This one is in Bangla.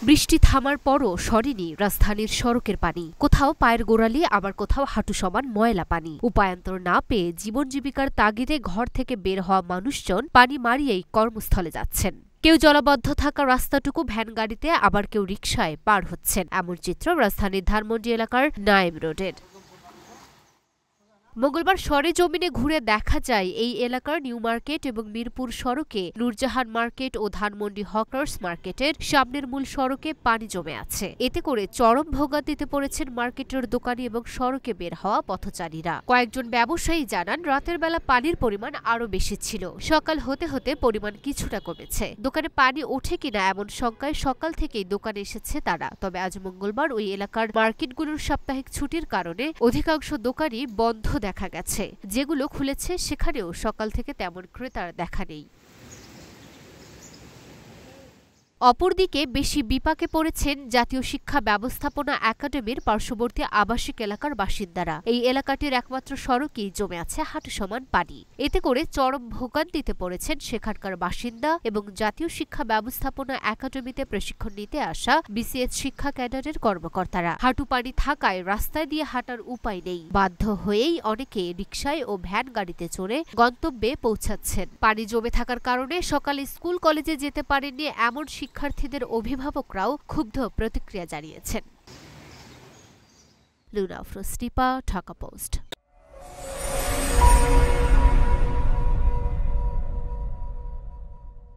বৃষ্টি থামার পরও সরেনি রাজধানীর সড়কের পানি। কোথাও পায়ের গোড়ালি, আবার কোথাও হাঁটু সমান ময়লা পানি। উপায়ান্তর না পেয়ে জীবন জীবিকার তাগিদে ঘর থেকে বের হওয়া মানুষজন পানি মারিয়েই কর্মস্থলে যাচ্ছেন। কেউ জলাবদ্ধ থাকা রাস্তাটুকু ভ্যান গাড়িতে, আবার কেউ রিকশায় পার হচ্ছেন। এমন চিত্র রাজধানীর ধানমন্ডি এলাকার নায়েম রোডের। মঙ্গলবার সরেজমিনে ঘুরে দেখা যায় এই এলাকার নিউ মার্কেট এবং মিরপুর সড়কে নূরজাহান মার্কেট ও ধানমন্ডি হকার্স মার্কেটের সামনের মূল সড়কে পানি জমে আছে। এতে করে চরম ভোগান্তিতে পড়েছেন মার্কেটের দোকানি এবং সড়কে বের হওয়া পথচারীরা। কয়েকজন ব্যবসায়ী জানান, রাতের বেলা পানির পরিমাণ আরও বেশি ছিল। সকাল হতে হতে পরিমাণ কিছুটা কমেছে। দোকানে পানি ওঠে কিনা এমন শঙ্কায় সকাল থেকেই দোকানে এসেছে তারা। তবে আজ মঙ্গলবার ওই এলাকার মার্কেটগুলোর সাপ্তাহিক ছুটির কারণে অধিকাংশ দোকানই বন্ধ দেখা গেছে। যেগুলো খুলেছে সেখানেও সকাল থেকে তেমন ক্রেতার দেখা নেই। অপরদিকে বেশি বিপাকে পড়েছেন জাতীয় শিক্ষা ব্যবস্থাপনা একাডেমির পার্শ্ববর্তী আবাসিক এলাকার বাসিন্দারা। এই এলাকাটির একমাত্র সড়কেই জমে আছে হাঁটু সমান পানি। এতে করে চরম ভোগান্তিতে পড়েছেন সেখানকার বাসিন্দা এবং জাতীয় শিক্ষা ব্যবস্থাপনা একাডেমিতে প্রশিক্ষণ নিতে আসা বিসিএস শিক্ষা ক্যাডারের কর্মকর্তারা। হাঁটু পানি থাকায় রাস্তায় দিয়ে হাঁটার উপায় নেই। বাধ্য হয়েই অনেকে রিকশায় ও ভ্যান গাড়িতে চড়ে গন্তব্যে পৌঁছাচ্ছেন। পানি জমে থাকার কারণে সকালে স্কুল কলেজে যেতে পারেননি এমন শিক্ষার্থীদের অভিভাবকরাও ক্ষুব্ধ প্রতিক্রিয়া জানিয়েছেন। Luna Afroz, Dhaka post.